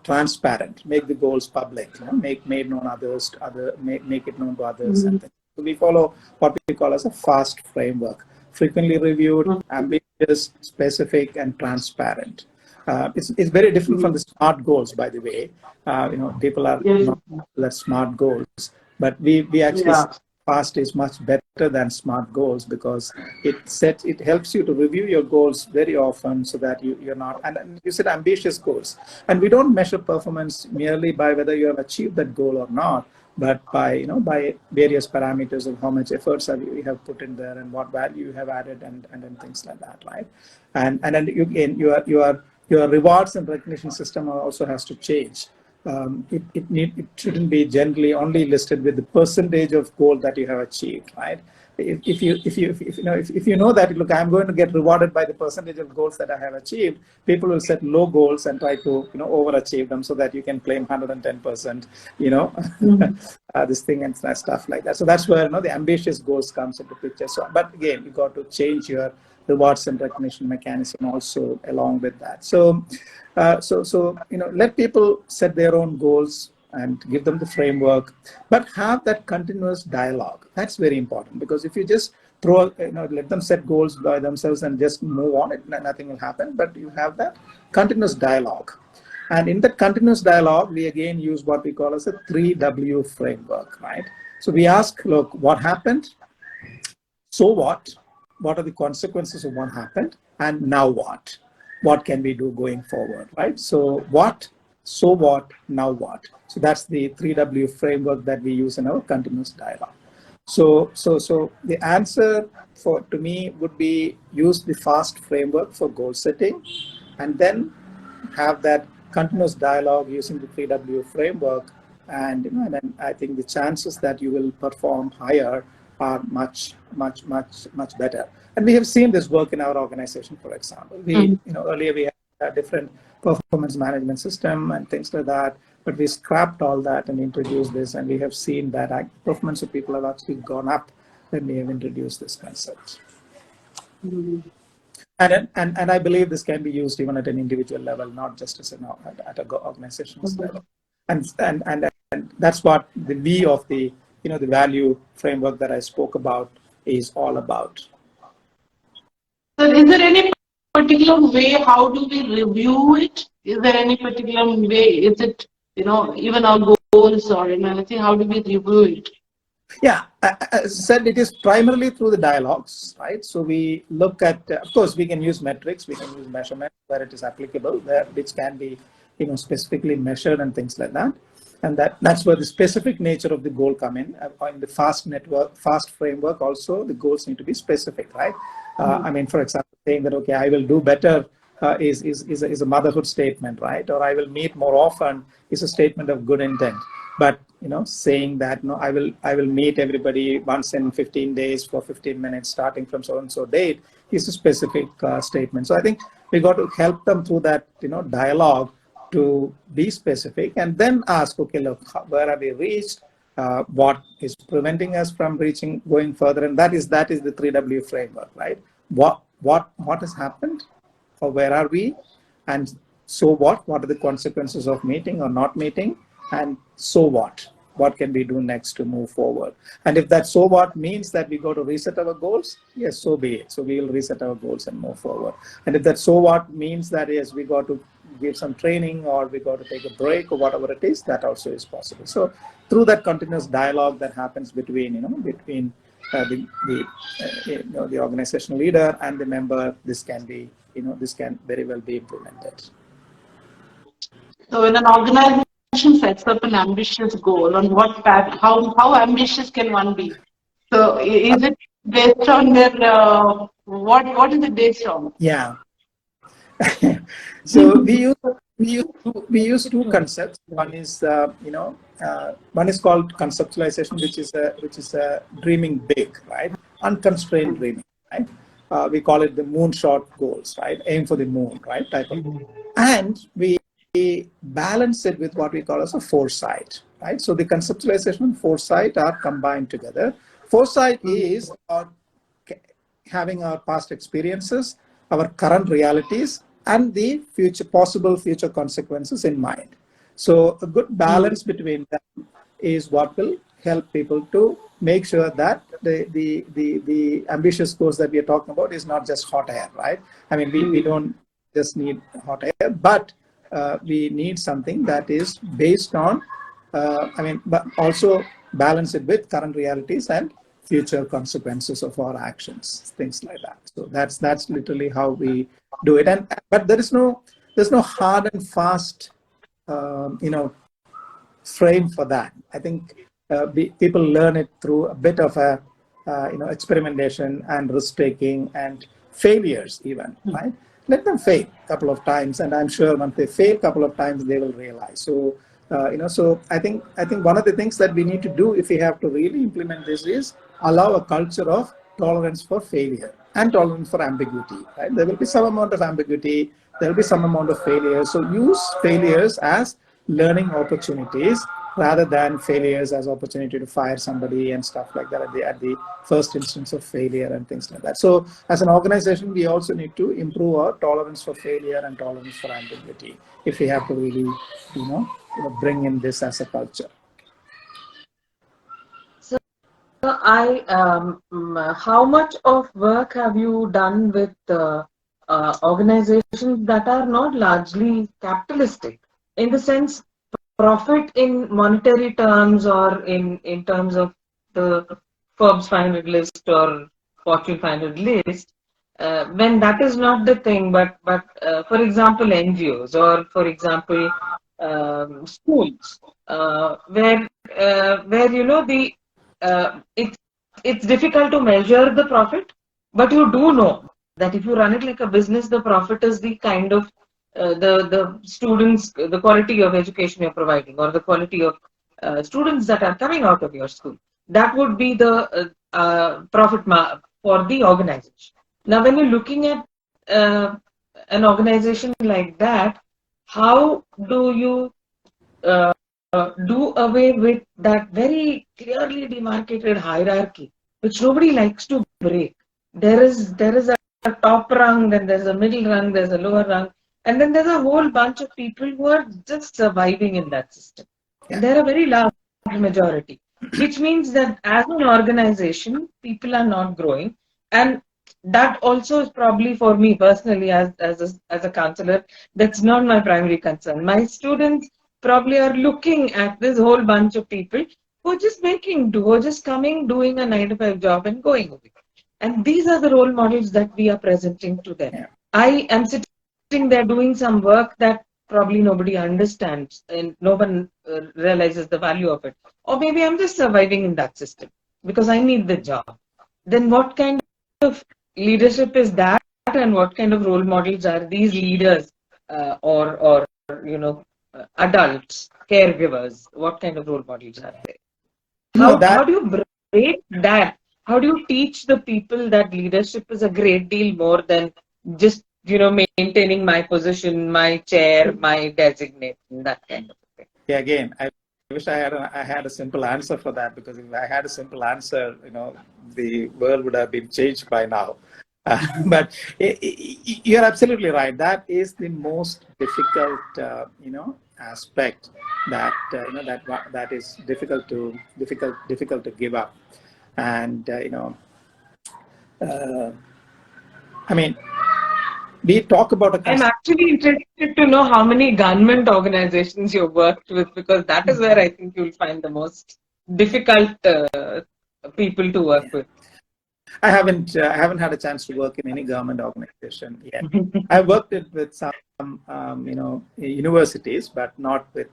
transparent. Make the goals public. Make it known to others. And things. So we follow what we call as a FAST framework: frequently reviewed, ambitious, specific, and transparent. It's very different from the SMART goals, by the way. People are not the SMART goals, but we actually FAST is much better than SMART goals because it helps you to review your goals very often, so that you're not, and you set ambitious goals. And we don't measure performance merely by whether you have achieved that goal or not, but by various parameters of how much efforts you have put in there and what value you have added and things like that, right? And then your rewards and recognition system also has to change. It shouldn't be generally only listed with the percentage of goal that you have achieved, right? If you know that, look, I'm going to get rewarded by the percentage of goals that I have achieved, people will set low goals and try to overachieve them so that you can claim 110%, this thing and stuff like that. So that's where the ambitious goals comes into picture. So, but again, you got to change your rewards and recognition mechanism also along with that. So let people set their own goals and give them the framework, but have that continuous dialogue. That's very important, because if you just let them set goals by themselves and just move on, nothing will happen. But you have that continuous dialogue, and in that continuous dialogue, we again use what we call as a 3W framework, right? So we ask, look, what happened? So what? What are the consequences of what happened? And now what? What can we do going forward, right? So what, so what, now what? So that's the 3W framework that we use in our continuous dialogue. So the answer to me would be use the FAST framework for goal setting, and then have that continuous dialogue using the 3W framework. And then I think the chances that you will perform higher are much better. And we have seen this work in our organization, for example. Earlier we had a different performance management system and things like that, but we scrapped all that and introduced this, and we have seen that performance of people have actually gone up when we have introduced this concept. Mhm. And I believe this can be used even at an individual level, not just as at an organization's level. And that's what the V of the the value framework that I spoke about is all about. So is there any particular way, how do we review it? Is there any particular way? Is it, even our goals or anything, how do we review it? Yeah, as I said, it is primarily through the dialogues, right? So we look at, of course, we can use metrics, we can use measurements where it is applicable, there which can be, specifically measured and things like that. And that's where the specific nature of the goal come in. In the FAST framework, also the goals need to be specific, right? I mean, for example, saying that okay, I will do better is a motherhood statement, right? Or I will meet more often is a statement of good intent. But saying that no, I will meet everybody once in 15 days for 15 minutes, starting from so and so date, is a specific statement. So I think we got to help them through that dialogue to be specific, and then ask, okay, look, where have we reached? What is preventing us from going further? And that is the 3W framework, right? What has happened, or where are we, and so what are the consequences of meeting or not meeting, and so what can we do next to move forward? And if that so what means that we go to reset our goals, yes, so be it. So we will reset our goals and move forward. And if that so what means that yes, we got to give some training, or we got to take a break, or whatever it is, that also is possible. So through that continuous dialogue that happens between the organizational leader and the member, this can very well be implemented. So when an organization sets up an ambitious goal, on how ambitious can one be? So is it based on their what is it based on? Yeah. So we use two concepts. One is one is called conceptualization, which is a dreaming big, right? Unconstrained dreaming, right? We call it the moonshot goals, right? Aim for the moon, right? Type of, and we balance it with what we call as a foresight, right? So the conceptualization and foresight are combined together. Foresight is about having our past experiences, our current realities, and the possible future consequences in mind. So a good balance between them is what will help people to make sure that the ambitious goals that we are talking about is not just hot air, right? I mean, we don't just need hot air, but we need something that is based on, but also balance it with current realities and future consequences of our actions, things like that. So that's literally how we do it. But there's no hard and fast, frame for that. I think people learn it through a bit of a experimentation and risk taking and failures even, right? Let them fail a couple of times, and I'm sure once they fail a couple of times, they will realize. So so I think one of the things that we need to do if we have to really implement this is allow a culture of tolerance for failure and tolerance for ambiguity, right? There will be some amount of ambiguity, there will be some amount of failure. So use failures as learning opportunities rather than failures as opportunity to fire somebody and stuff like that at the first instance of failure and things like that. So as an organization, we also need to improve our tolerance for failure and tolerance for ambiguity if we have to really, bring in this as a culture. So how much of work have you done with organizations that are not largely capitalistic, in the sense profit in monetary terms, or in terms of the Forbes 500 list or Fortune 500 list, when that is not the thing, but for example NGOs, or for example schools, where the it's difficult to measure the profit, but you do know that if you run it like a business, the profit is the kind of the students, the quality of education you're providing, or the quality of students that are coming out of your school. That would be the profit for the organization. Now, when you're looking at an organization like that, how do you do away with that very clearly demarcated hierarchy which nobody likes to break. There is a top rung, then there's a middle rung, there's a lower rung, and then there's a whole bunch of people who are just surviving in that system. And they're a very large majority, which means that as an organization, people are not growing. And that also is probably for me personally as a counselor, that's not my primary concern. My students probably are looking at this whole bunch of people who are just making do, who are just coming, doing a 9 to 5 job and going away. And these are the role models that we are presenting to them. Yeah. I am sitting there doing some work that probably nobody understands and no one realizes the value of it. Or maybe I'm just surviving in that system because I need the job. Then what kind of leadership is that, and what kind of role models are these leaders or adults, caregivers? What kind of role models are they? How do you break that? How do you teach the people that leadership is a great deal more than just maintaining my position, my chair, my designation, that kind of thing? Yeah, again, I wish I had a simple answer for that, because if I had a simple answer, the world would have been changed by now. But you're absolutely right. That is the most difficult, aspect that that is difficult to give up. And I mean, we talk about I'm actually interested to know how many government organizations you've worked with, because that is where I think you'll find the most difficult people to work with. I haven't had a chance to work in any government organization yet. I worked with some universities, but not with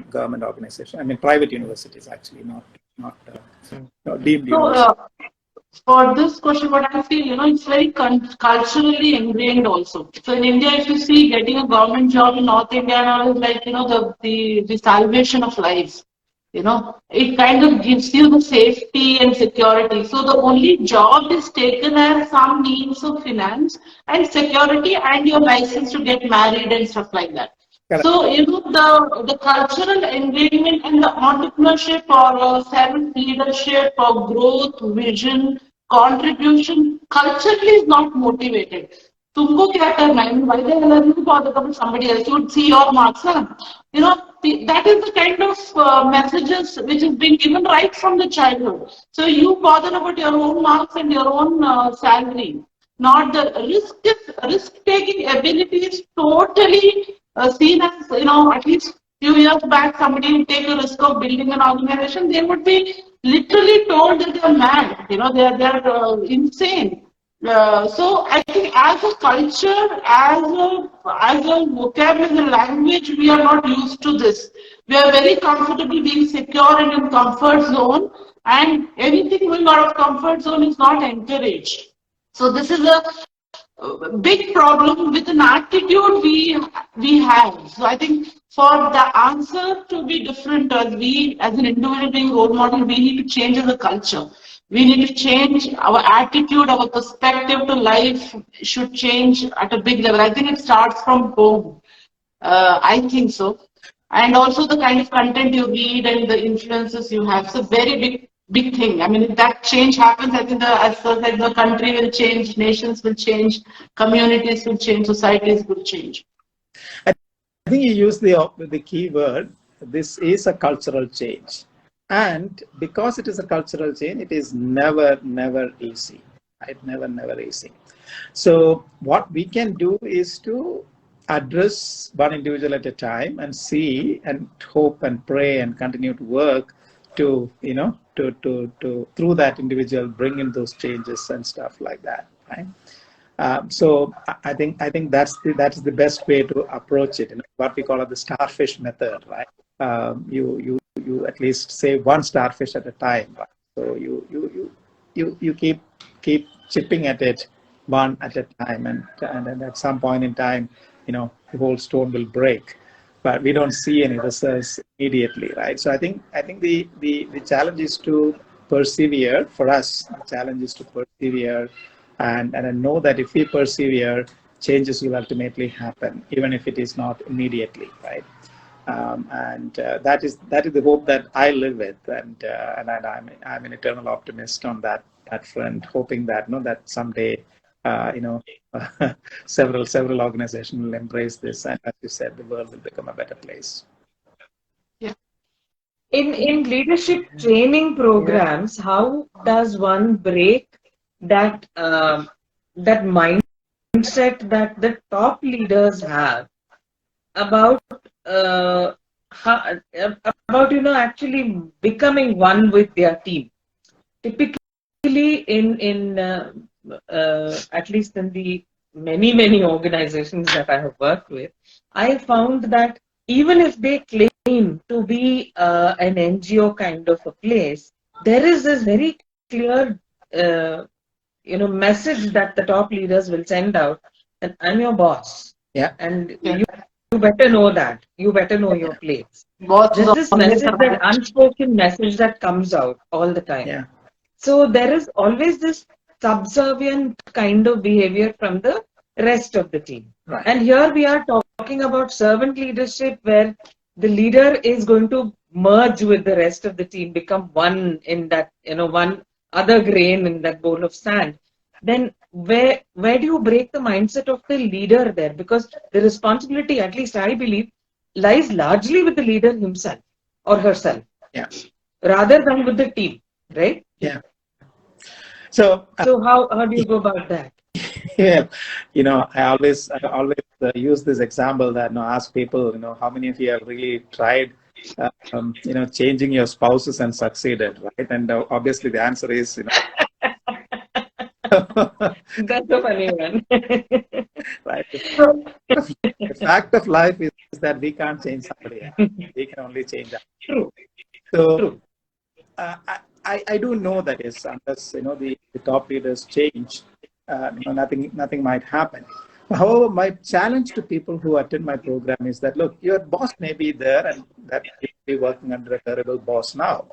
government organization. I mean, private universities actually, not deemed universities. For this question, what I feel, it's very culturally ingrained also. So in India, if you see, getting a government job in North India and all is like, the salvation of life. It kind of gives you the safety and security. So the only job is taken as some means of finance and security and your license to get married and stuff like that. Correct. So, the cultural engagement and the entrepreneurship or self-leadership or growth, vision, contribution, culturally is not motivated. तुमको क्या करना है? Why the hell are you bothered about somebody else? You would see your marks. That is the kind of messages which is being given right from the childhood. So you bother about your own marks and your own salary. Not the risk-taking ability is totally seen as, at least few years back, somebody would take a risk of building an organization, they would be literally told that they're mad, they're insane. So I think as a culture, as a vocabulary, language, we are not used to this. We are very comfortable being secure and in comfort zone, and anything going out of comfort zone is not encouraged. So this is a big problem with an attitude we have. So I think for the answer to be different, as an individual being role model, we need to change as a culture. We need to change our attitude, our perspective to life should change at a big level. I think it starts from home. I think so. And also the kind of content you read and the influences you have. It's a very big thing. I mean, if that change happens, I think the country will change, nations will change, communities will change, societies will change. I think you used the key word. This is a cultural change. And because it is a cultural change, it is never easy. Right? Never easy. So what we can do is to address one individual at a time and see and hope and pray and continue to work to through that individual bring in those changes and stuff like that, right? So I think that is the best way to approach it. What we call it the starfish method, right? You at least save one starfish at a time. Right? So you keep chipping at it one at a time, and then at some point in time, the whole stone will break. But we don't see any results immediately, right? So I think the challenge is to persevere. For us, the challenge is to persevere, and I know that if we persevere, changes will ultimately happen, even if it is not immediately, right? And that is the hope that I live with, and I'm an eternal optimist on that front, hoping that that someday you know several organizations will embrace this, and as you said, the world will become a better place. In leadership training programs, how does one break that that mindset that the top leaders have about how, about actually becoming one with their team? Typically, in at least in the many organizations that I have worked with, I found that even if they claim to be an NGO kind of a place, there is this very clear message that the top leaders will send out that I'm your boss, and you better know that. You better know your place. There's this message, that unspoken message that comes out all the time. Yeah. So there is always this subservient kind of behavior from the rest of the team. Right. And here we are talking about servant leadership, where the leader is going to merge with the rest of the team, become one in that, one other grain in that bowl of sand. Then where do you break the mindset of the leader there? Because the responsibility, at least I believe, lies largely with the leader himself or herself, rather than with the team, right? Yeah. So how do you go about that? Yeah, I always use this example that ask people, how many of you have really tried, changing your spouses and succeeded, right? And obviously the answer is, That's a funny one. right. The fact of life is that we can't change somebody else. We can only change us. True. So True. I do know that is, unless the top leaders change, nothing might happen. However, my challenge to people who attend my program is that, look, your boss may be there and that may be working under a terrible boss now,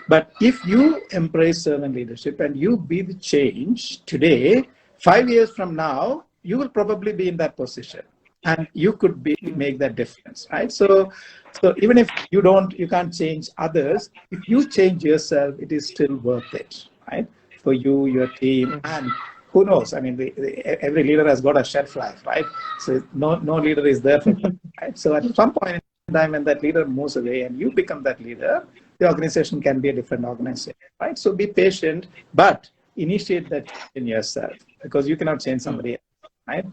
but if you embrace servant leadership and you be the change today, 5 years from now, you will probably be in that position, and you could make that difference, right? So even if you can't change others, if you change yourself, it is still worth it, right? For you, your team, and who knows? I mean, every leader has got a shelf life, right? So no leader is there for that, right? So at some point in time, when that leader moves away and you become that leader, the organization can be a different organization, right? So be patient, but initiate that in yourself, because you cannot change somebody else, right?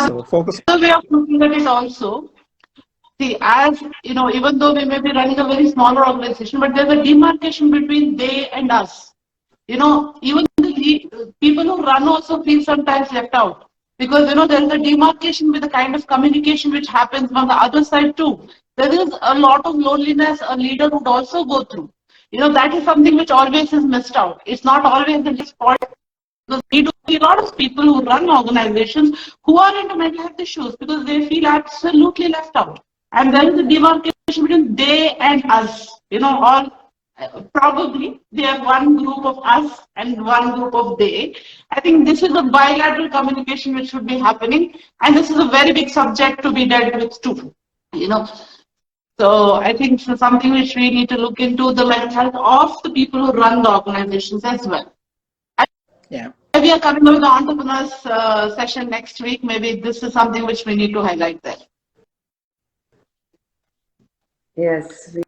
So focus. The way of looking at it also. See, as even though we may be running a very smaller organization, but there's a demarcation between they and us. Even the people who run also feel sometimes left out, because there is a demarcation with the kind of communication which happens on the other side too. There is a lot of loneliness a leader would also go through. That is something which always is missed out. It's not always the least fault. Because we do see a lot of people who run organizations who are into mental health issues because they feel absolutely left out. And there is a demarcation between they and us. Probably they are one group of us and one group of they. I think this is a bilateral communication which should be happening, and this is a very big subject to be dealt with too. So I think it's something which we need to look into, the mental health of the people who run the organizations as well. Yeah. We are coming with the entrepreneurs session next week. Maybe this is something which we need to highlight there. Yes, we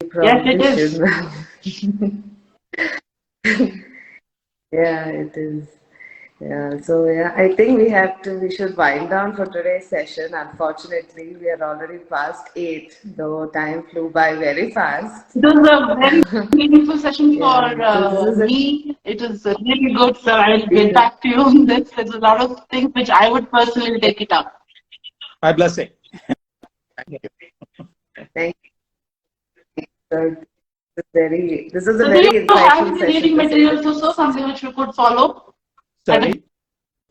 probably should. Yeah, it is. Yeah, so I think we should wind down for today's session. Unfortunately, we are already past 8, though time flew by very fast. It was a very meaningful session for me. It is really good, sir. I'll get back to you on this. There's a lot of things which I would personally take it up. My blessing. Thank you. Thank you, sir. This is a very insightful session. Reading materials also something which we could follow. Sorry?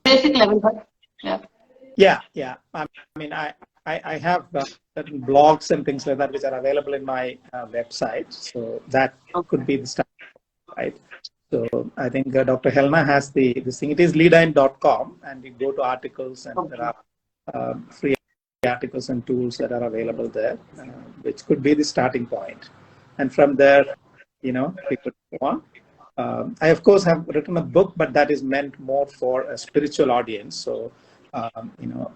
Basic level, but yeah. I mean, I have certain blogs and things like that which are available in my website, so that could be the start, right? So I think Dr. Helena has this thing. It is leadine.com, and you go to articles, and there are free articles and tools that are available there, which could be the starting point. And from there, we could go on. I, of course, have written a book, but that is meant more for a spiritual audience. So,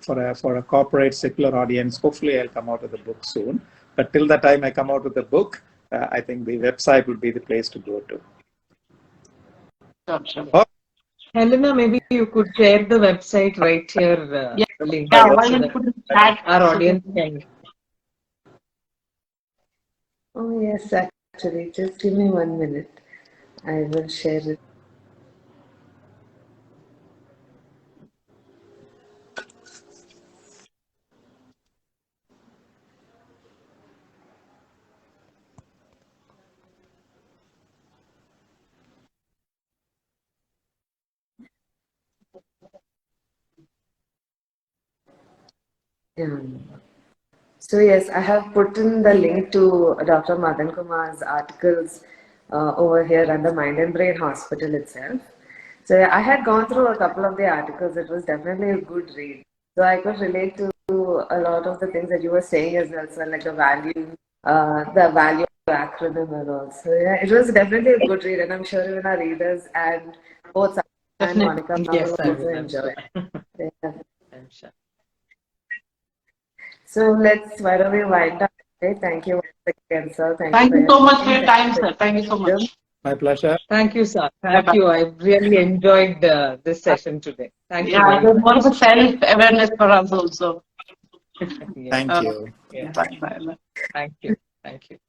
for a corporate secular audience, hopefully I'll come out with a book soon. But till the time I come out with the book, I think the website would be the place to go to. Sure. Helena, maybe you could share the website right here. The link, Yeah, so why don't that put it chat our audience can. Oh, yes, actually. Just give me 1 minute. I will share it. Yeah. So yes, I have put in the link to Dr. Madan Kumar's articles over here under Mind and Brain Hospital itself. So I had gone through a couple of the articles. It was definitely a good read. So I could relate to a lot of the things that you were saying as well, so like the value acronym and all. So yeah, it was definitely a good read, and I'm sure even our readers and both Safiya and Monica Yes, will I also will. enjoy. Yeah. I'm sure. So why don't we wind up? Okay, thank you once again, sir. Thank you so much for your time, sir. Thank you so much. My pleasure. Thank you, sir. Thank Bye-bye. you. I really enjoyed this session today. Thank you Yeah, very there's much. more of a self-awareness for us also. Yes. Thank you. Yeah. Bye. Thank you. Thank you.